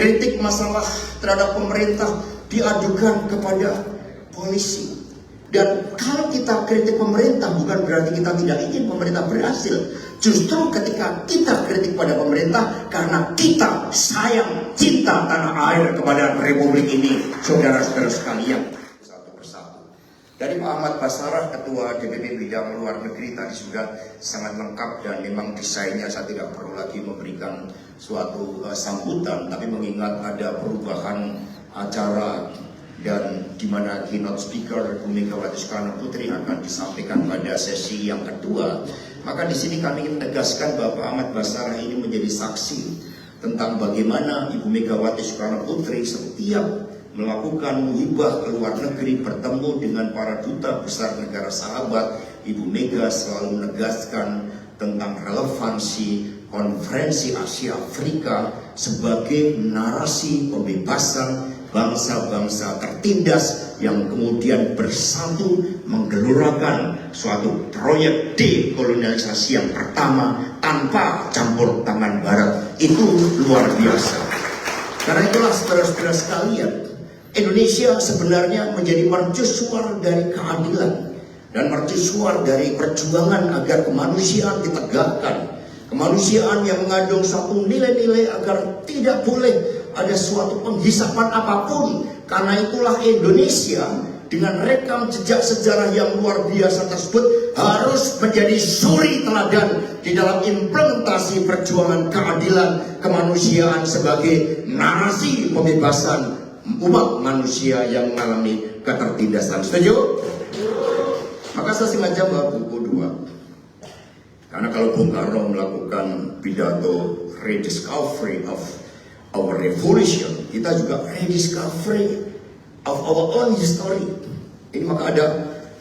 kritik masalah terhadap pemerintah diadukan kepada polisi. Dan kalau kita kritik pemerintah bukan berarti kita tidak ingin pemerintah berhasil. Justru ketika kita kritik pada pemerintah karena kita sayang, cinta tanah air kepada republik ini, saudara-saudara sekalian. Satu persatu. Dari Pak Ahmad Basarah, Ketua DPP Bidang Luar Negeri tadi sudah sangat lengkap dan memang desainnya saya tidak perlu lagi memberikan suatu sambutan, tapi mengingat ada perubahan acara dan di mana keynote speaker Bu Megawati Soekarno Putri akan disampaikan pada sesi yang kedua, maka di sini kami ingin menegaskan bahwa Pak Ahmad Basarah ini menjadi saksi tentang bagaimana Ibu Megawati Soekarno Putri setiap melakukan muhibah ke luar negeri, bertemu dengan para duta besar negara sahabat. Ibu Mega selalu menegaskan tentang relevansi konferensi Asia Afrika sebagai narasi pembebasan bangsa-bangsa tertindas yang kemudian bersatu menggelurakan suatu proyek dekolonialisasi yang pertama tanpa campur tangan Barat. Itu luar biasa. Karena itulah saudara-saudara sekalian, Indonesia sebenarnya menjadi mercusuar dari keadilan dan mercusuar dari perjuangan agar kemanusiaan ditegakkan. Kemanusiaan yang mengandung suatu nilai-nilai agar tidak boleh ada suatu penghisapan apapun. Karena itulah Indonesia dengan rekam jejak sejarah yang luar biasa tersebut harus menjadi suri teladan di dalam implementasi perjuangan keadilan kemanusiaan sebagai narasi pembebasan umat manusia yang mengalami ketertindasan. Setuju? Maka saya sengaja bawa buku 2. Karena kalau Bung Karno melakukan pidato rediscovery of our revolution, kita juga rediscovery of our own history. Ini maka ada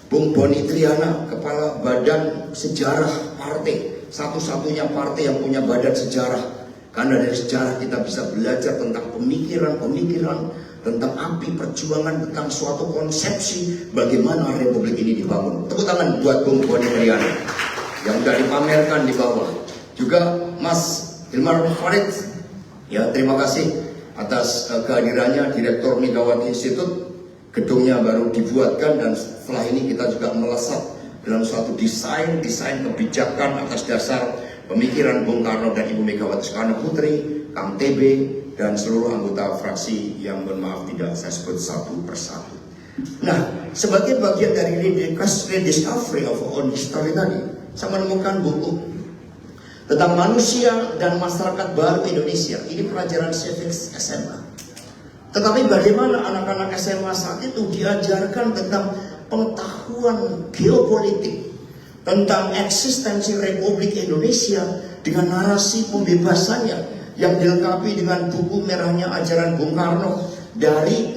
Bung Boni Triana, Kepala Badan Sejarah Partai, satu-satunya partai yang punya badan sejarah. Karena dari sejarah kita bisa belajar tentang pemikiran-pemikiran, tentang api perjuangan, tentang suatu konsepsi bagaimana republik ini dibangun. Tepuk tangan buat Bung Boni Triana yang sudah dipamerkan di bawah. Juga Mas Hilmar Farid, ya terima kasih atas kehadirannya, Direktur Megawati Institute. Gedungnya baru dibuatkan dan setelah ini kita juga melesat dalam suatu desain kebijakan atas dasar pemikiran Bung Karno dan Ibu Megawati Soekarno Putri, Kang TB, dan seluruh anggota fraksi yang mohon maaf tidak saya sebut satu persatu. Nah, sebagai bagian dari rediscovery of our own history tadi, saya menemukan buku tentang manusia dan masyarakat baru Indonesia. Ini pelajaran civics SMA. Tetapi bagaimana anak-anak SMA saat itu diajarkan tentang pengetahuan geopolitik, tentang eksistensi Republik Indonesia dengan narasi pembebasannya yang dilengkapi dengan buku merahnya ajaran Bung Karno dari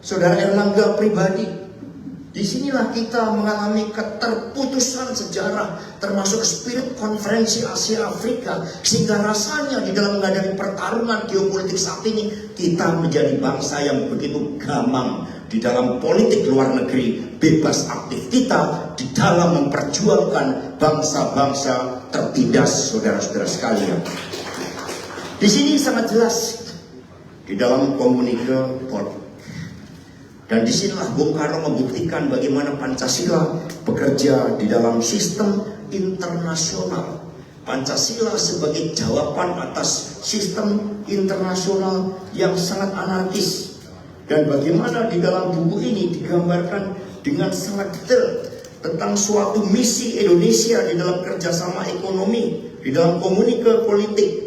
Saudara Erlangga pribadi. Disinilah kita mengalami keterputusan sejarah, termasuk spirit konferensi Asia Afrika, sehingga rasanya di dalam menghadapi pertarungan geopolitik saat ini kita menjadi bangsa yang begitu gamang di dalam politik luar negeri, bebas aktif kita di dalam memperjuangkan bangsa-bangsa tertindas, saudara-saudara sekalian. Di sini sangat jelas di dalam komunike politik. Dan disinilah Bung Karno membuktikan bagaimana Pancasila bekerja di dalam sistem internasional. Pancasila sebagai jawaban atas sistem internasional yang sangat anarkis. Dan bagaimana di dalam buku ini digambarkan dengan sangat detail tentang suatu misi Indonesia di dalam kerjasama ekonomi, di dalam komunike politik.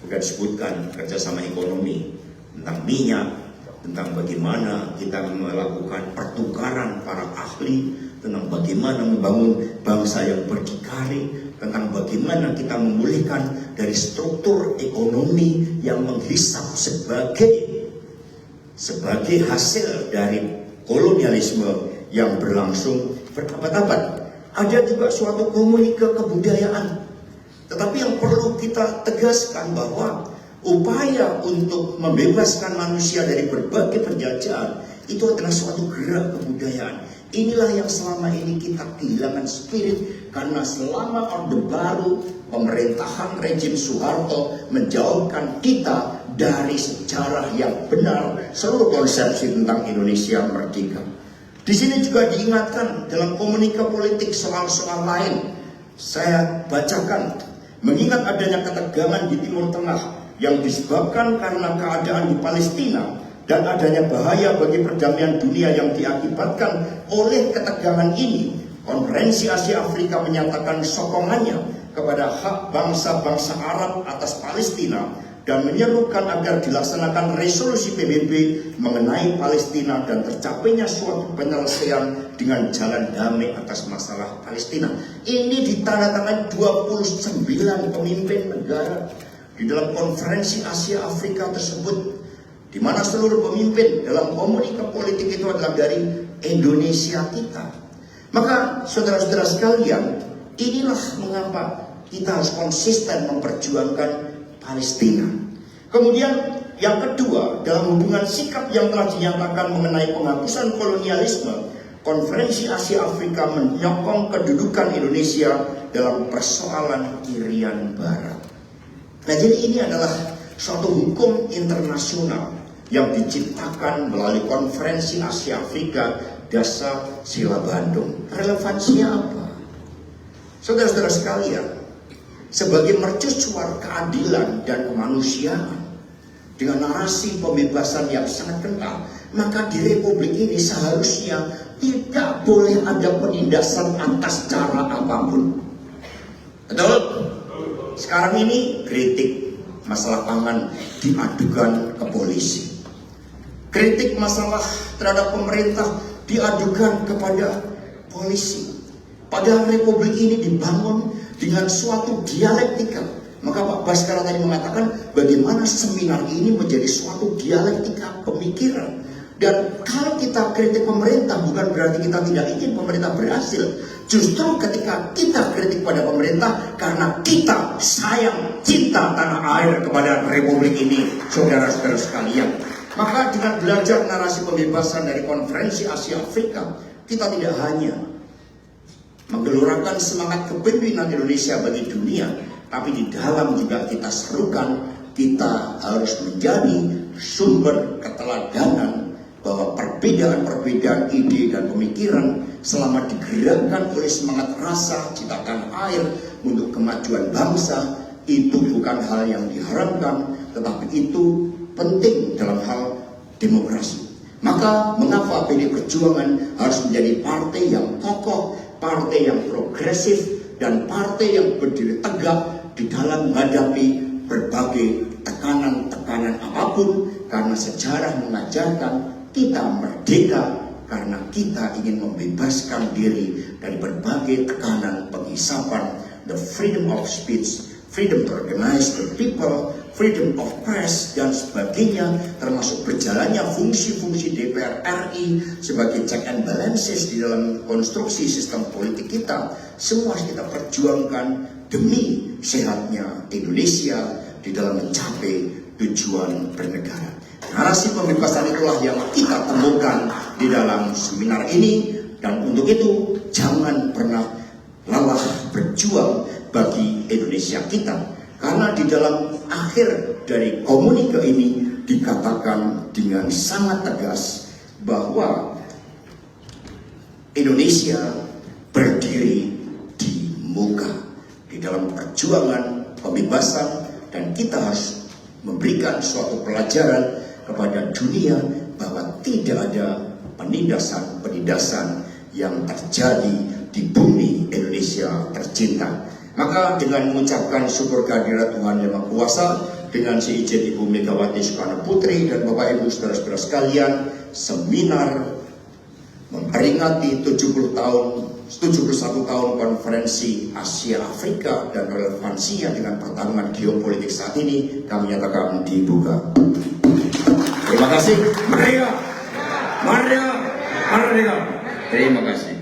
Bukan disebutkan kerjasama ekonomi tentang minyak, tentang bagaimana kita melakukan pertukaran para ahli, tentang bagaimana membangun bangsa yang berdikari, tentang bagaimana kita memulihkan dari struktur ekonomi yang menghisap sebagai hasil dari kolonialisme yang berlangsung berabad-abad. Ada juga suatu komunike kebudayaan. Tetapi yang perlu kita tegaskan bahwa upaya untuk membebaskan manusia dari berbagai penjajahan itu adalah suatu gerak kebudayaan. Inilah yang selama ini kita kehilangan spirit karena selama Orde Baru, pemerintahan rejim Soeharto menjauhkan kita dari sejarah yang benar seluruh konsepsi tentang Indonesia merdeka. Di sini juga diingatkan dalam komunika politik soal-soal lain. Saya bacakan, mengingat adanya ketegangan di Timur Tengah yang disebabkan karena keadaan di Palestina dan adanya bahaya bagi perdamaian dunia yang diakibatkan oleh ketegangan ini, Konferensi Asia Afrika menyatakan sokongannya kepada hak bangsa-bangsa Arab atas Palestina dan menyerukan agar dilaksanakan resolusi PBB mengenai Palestina dan tercapainya suatu penyelesaian dengan jalan damai atas masalah Palestina. Ini ditandatangani 29 pemimpin negara di dalam Konferensi Asia Afrika tersebut, di mana seluruh pemimpin dalam komunika politik itu adalah dari Indonesia kita. Maka saudara-saudara sekalian, inilah mengapa kita harus konsisten memperjuangkan Palestina. Kemudian yang kedua, dalam hubungan sikap yang telah dinyatakan mengenai penghapusan kolonialisme, Konferensi Asia Afrika menyokong kedudukan Indonesia dalam persoalan Irian Barat. Nah, jadi ini adalah suatu hukum internasional yang diciptakan melalui Konferensi Asia Afrika Dasar Sila Bandung. Relevansinya apa? Saudara-saudara sekalian, sebagai mercusuar keadilan dan kemanusiaan dengan narasi pembebasan yang sangat kental, maka di Republik ini seharusnya tidak boleh ada penindasan atas cara apapun. Betul? Sekarang ini kritik masalah pangan diadukan ke polisi. Kritik masalah terhadap pemerintah diadukan kepada polisi. Padahal Republik ini dibangun dengan suatu dialektika. Maka Pak Baskara tadi mengatakan bagaimana seminar ini menjadi suatu dialektika pemikiran. Dan kalau kita kritik pemerintah bukan berarti kita tidak ingin pemerintah berhasil. Justru ketika kita kritik pada pemerintah karena kita sayang, cinta tanah air kepada Republik ini, saudara-saudara sekalian. Maka dengan belajar narasi pembebasan dari Konferensi Asia Afrika, kita tidak hanya menggelorakan semangat kepemimpinan Indonesia bagi dunia, tapi di dalam juga kita serukan, kita harus menjadi sumber keteladanan bahwa perbedaan-perbedaan ide dan pemikiran selama digerakkan oleh semangat rasa cinta tanah air untuk kemajuan bangsa, itu bukan hal yang diharapkan, tetapi itu penting dalam hal demokrasi. Maka mengapa PD Perjuangan harus menjadi partai yang kokoh, partai yang progresif, dan partai yang berdiri tegak di dalam menghadapi berbagai tekanan-tekanan apapun, karena sejarah mengajarkan kita merdeka karena kita ingin membebaskan diri dari berbagai tekanan penghisapan, the freedom of speech, freedom to organize the people, freedom of press, dan sebagainya, termasuk berjalannya fungsi-fungsi DPR RI sebagai check and balances di dalam konstruksi sistem politik kita. Semua kita perjuangkan demi sehatnya Indonesia di dalam mencapai tujuan bernegara. Narasi pembebasan itulah yang kita temukan di dalam seminar ini, dan untuk itu jangan pernah lelah berjuang bagi Indonesia kita, karena di dalam akhir dari komunika ini dikatakan dengan sangat tegas bahwa Indonesia berdiri di muka di dalam perjuangan pembebasan, dan kita harus memberikan suatu pelajaran kepada dunia bahwa tidak ada penindasan yang terjadi di bumi Indonesia tercinta. Maka dengan mengucapkan syukur kehadirat Tuhan Yang Maha Kuasa, dengan seizin Ibu Megawati Soekarno Putri dan Bapak Ibu saudara-saudara sekalian, seminar memperingati 71 tahun Konferensi Asia Afrika dan relevansinya dengan pertarungan geopolitik saat ini kami nyatakan dibuka. Terima kasih. Merdeka! Merdeka! Merdeka! Terima kasih.